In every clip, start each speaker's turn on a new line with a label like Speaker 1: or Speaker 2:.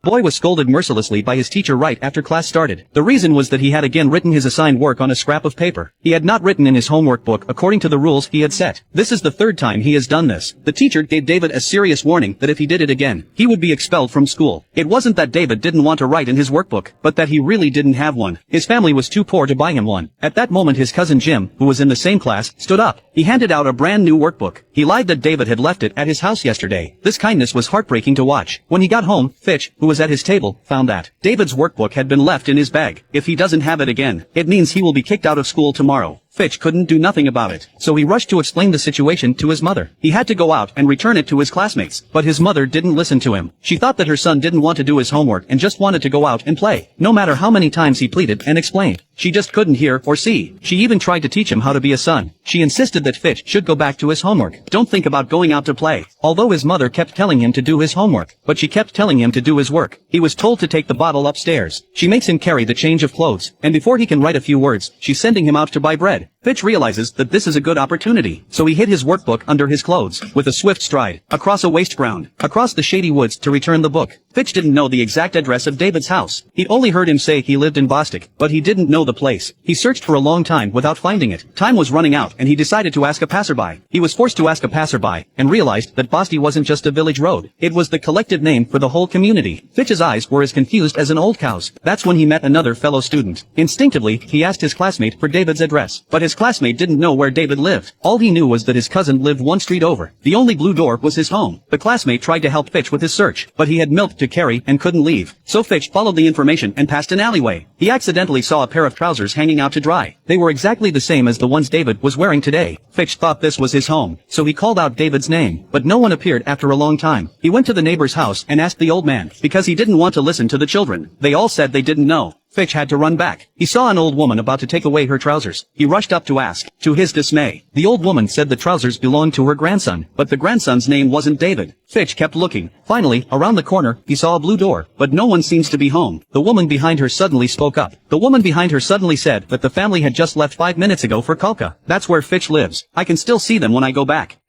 Speaker 1: Boy was scolded mercilessly by his teacher right after class started. The reason was that he had again written his assigned work on a scrap of paper. He had not written in his homework book according to the rules he had set. This is the third time he has done this. The teacher gave David a serious warning that if he did it again, he would be expelled from school. It wasn't that David didn't want to write in his workbook, but that he really didn't have one. His family was too poor to buy him one. At that moment his cousin Jim, who was in the same class, stood up. He handed out a brand new workbook. He lied that David had left it at his house yesterday. This kindness was heartbreaking to watch. When he got home, Fitch, who was at his table, found that David's workbook had been left in his bag. If he doesn't have it again, it means he will be kicked out of school tomorrow. Fitch couldn't do nothing about it, so he rushed to explain the situation to his mother. He had to go out and return it to his classmates, but his mother didn't listen to him. She thought that her son didn't want to do his homework and just wanted to go out and play. No matter how many times he pleaded and explained, she just couldn't hear or see. She even tried to teach him how to be a son. She insisted that Fitch should go back to his homework. Don't think about going out to play. Although his mother kept telling him to do his homework, but she kept telling him to do his work. He was told to take the bottle upstairs. She makes him carry the change of clothes, and before he can write a few words, she's sending him out to buy bread. Fitch realizes that this is a good opportunity, so he hid his workbook under his clothes, with a swift stride, across a waste ground, across the shady woods to return the book. Fitch didn't know the exact address of David's house. He'd only heard him say he lived in Bostic, but he didn't know the place. He searched for a long time without finding it. Time was running out and he decided to ask a passerby. He was forced to ask a passerby, and realized that Bosty wasn't just a village road. It was the collective name for the whole community. Fitch's eyes were as confused as an old cow's. That's when he met another fellow student. Instinctively, he asked his classmate for David's address, but his classmate didn't know where David lived. All he knew was that his cousin lived one street over. The only blue door was his home. The classmate tried to help Fitch with his search, but he had milk to carry and couldn't leave. So Fitch followed the information and passed an alleyway. He accidentally saw a pair of trousers hanging out to dry. They were exactly the same as the ones David was wearing today. Fitch thought this was his home, so he called out David's name, but no one appeared after a long time. He went to the neighbor's house and asked the old man, because he didn't want to listen to the children. They all said they didn't know. Fitch had to run back. He saw an old woman about to take away her trousers. He rushed up to ask. To his dismay, the old woman said the trousers belonged to her grandson, but the grandson's name wasn't David. Fitch kept looking. Finally, around the corner, he saw a blue door, but no one seems to be home. The woman behind her suddenly spoke up. The woman behind her suddenly said that the family had just left 5 minutes ago for Kalka. That's where Fitch lives. I can still see them when I go back.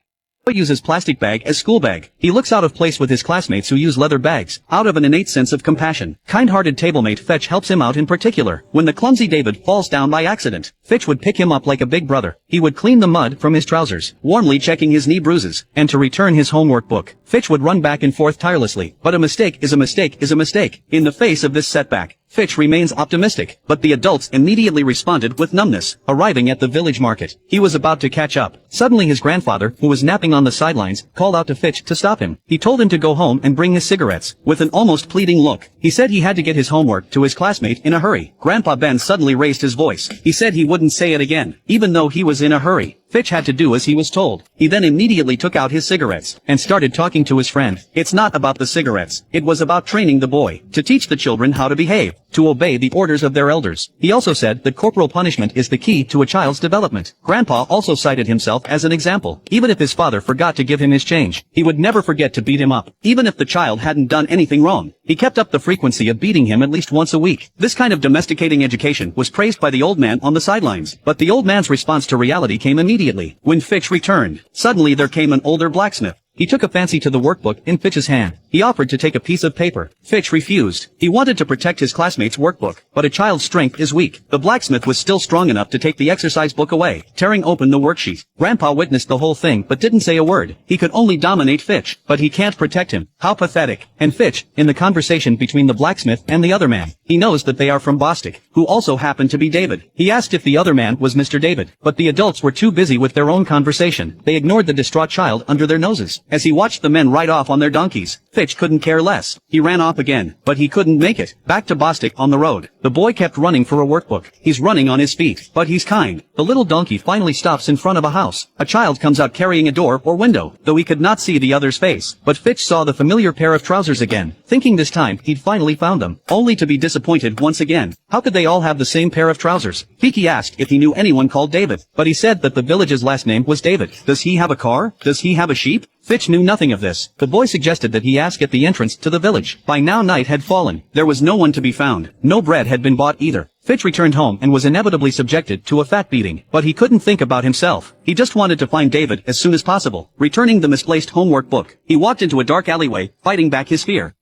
Speaker 1: He uses plastic bag as school bag. He looks out of place with his classmates who use leather bags, out of an innate sense of compassion. Kind-hearted tablemate Fitch helps him out in particular. When the clumsy David falls down by accident, Fitch would pick him up like a big brother. He would clean the mud from his trousers, warmly checking his knee bruises, and to return his homework book. Fitch would run back and forth tirelessly, but a mistake is a mistake is a mistake. In the face of this setback, Fitch remains optimistic, but the adults immediately responded with numbness. Arriving at the village market, he was about to catch up. Suddenly his grandfather, who was napping on the sidelines, called out to Fitch to stop him. He told him to go home and bring his cigarettes. With an almost pleading look, he said he had to get his homework to his classmate in a hurry. Grandpa Ben suddenly raised his voice. He said he wouldn't say it again, even though he was in a hurry. Fitch had to do as he was told. He then immediately took out his cigarettes and started talking to his friend. It's not about the cigarettes. It was about training the boy to teach the children how to behave, to obey the orders of their elders. He also said that corporal punishment is the key to a child's development. Grandpa also cited himself as an example. Even if his father forgot to give him his change, he would never forget to beat him up, even if the child hadn't done anything wrong. He kept up the frequency of beating him at least once a week. This kind of domesticating education was praised by the old man on the sidelines, but the old man's response to reality came immediately. When Fitch returned, suddenly there came an older blacksmith. He took a fancy to the workbook in Fitch's hand. He offered to take a piece of paper. Fitch refused. He wanted to protect his classmate's workbook, but a child's strength is weak. The blacksmith was still strong enough to take the exercise book away, tearing open the worksheet. Grandpa witnessed the whole thing but didn't say a word. He could only dominate Fitch, but he can't protect him. How pathetic. And Fitch, in the conversation between the blacksmith and the other man, he knows that they are from Bostic, who also happened to be David. He asked if the other man was Mr. David, but the adults were too busy with their own conversation. They ignored the distraught child under their noses. As he watched the men ride off on their donkeys, Fitch couldn't care less. He ran off again, but he couldn't make it back to Bostic on the road. The boy kept running for a workbook. He's running on his feet, but he's kind. The little donkey finally stops in front of a house. A child comes out carrying a door or window, though he could not see the other's face. But Fitch saw the familiar pair of trousers again, thinking this time he'd finally found them, only to be disappointed once again. How could they all have the same pair of trousers? Fiki asked if he knew anyone called David, but he said that the village's last name was David. Does he have a car? Does he have a sheep? Fitch knew nothing of this. The boy suggested that he ask at the entrance to the village. By now night had fallen. There was no one to be found. No bread had been bought either. Fitch returned home and was inevitably subjected to a fat beating, but he couldn't think about himself. He just wanted to find David as soon as possible. Returning the misplaced homework book, he walked into a dark alleyway, fighting back his fear.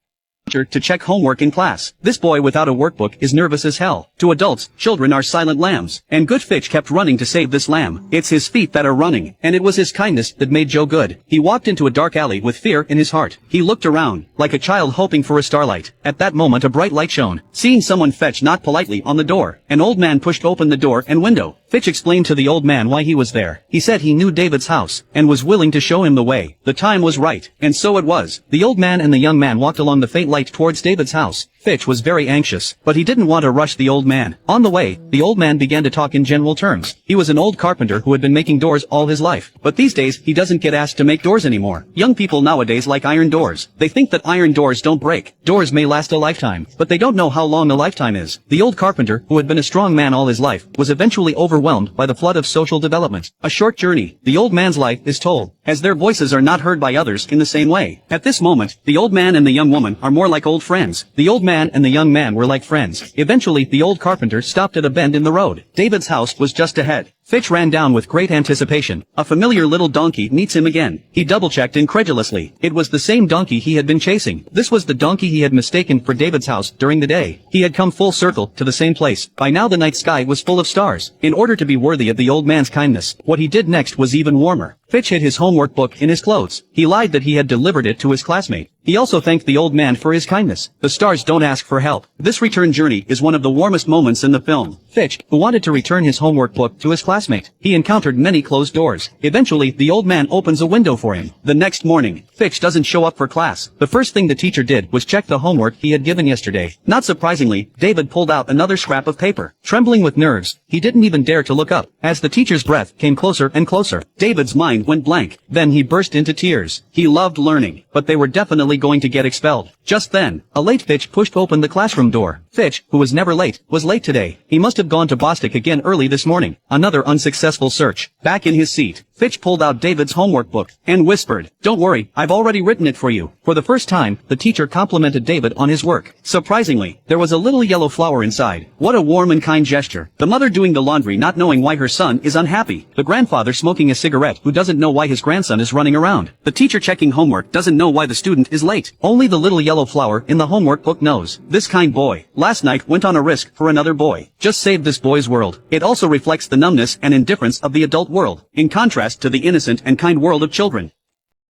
Speaker 1: to check homework in class. This boy without a workbook is nervous as hell. To adults, children are silent lambs. And good Fitch kept running to save this lamb. It's his feet that are running. And it was his kindness that made Joe good. He walked into a dark alley with fear in his heart. He looked around, like a child hoping for a starlight. At that moment a bright light shone. Seeing someone Fitch knocked politely on the door. An old man pushed open the door and window. Fitch explained to the old man why he was there. He said he knew David's house, and was willing to show him the way. The time was right, and so it was. The old man and the young man walked along the faint light towards David's house. Fitch was very anxious, but he didn't want to rush the old man. On the way, the old man began to talk in general terms. He was an old carpenter who had been making doors all his life. But these days, he doesn't get asked to make doors anymore. Young people nowadays like iron doors. They think that iron doors don't break. Doors may last a lifetime, but they don't know how long a lifetime is. The old carpenter, who had been a strong man all his life, was eventually overwhelmed by the flood of social development. A short journey, the old man's life is told, as their voices are not heard by others in the same way. At this moment, the old man and the young woman are more like old friends. The old man and the young man were like friends. Eventually, the old carpenter stopped at a bend in the road. David's house was just ahead. Fitch ran down with great anticipation. A familiar little donkey meets him again. He double-checked incredulously. It was the same donkey he had been chasing. This was the donkey he had mistaken for David's house during the day. He had come full circle to the same place. By now the night sky was full of stars. In order to be worthy of the old man's kindness, what he did next was even warmer. Fitch hid his homework book in his clothes. He lied that he had delivered it to his classmate. He also thanked the old man for his kindness. The stars don't ask for help. This return journey is one of the warmest moments in the film. Fitch, who wanted to return his homework book to his classmate, he encountered many closed doors. Eventually, the old man opens a window for him. The next morning, Fitch doesn't show up for class. The first thing the teacher did was check the homework he had given yesterday. Not surprisingly, David pulled out another scrap of paper. Trembling with nerves, he didn't even dare to look up. As the teacher's breath came closer and closer, David's mind went blank. Then he burst into tears. He loved learning, but they were definitely going to get expelled. Just then, a late Fitch pushed open the classroom door. Fitch, who was never late, was late today. He must have gone to Bostic again early this morning. Another unsuccessful search. Back in his seat, Fitch pulled out David's homework book and whispered, "Don't worry, I've already written it for you." For the first time, the teacher complimented David on his work. Surprisingly, there was a little yellow flower inside. What a warm and kind gesture. The mother doing the laundry not knowing why her son is unhappy. The grandfather smoking a cigarette who doesn't know why his grandson is running around. The teacher checking homework doesn't know why the student is late. Only the little yellow flower in the homework book knows. This kind boy, last night went on a risk for another boy. Just saved this boy's world. It also reflects the numbness and indifference of the adult world, in contrast to the innocent and kind world of children.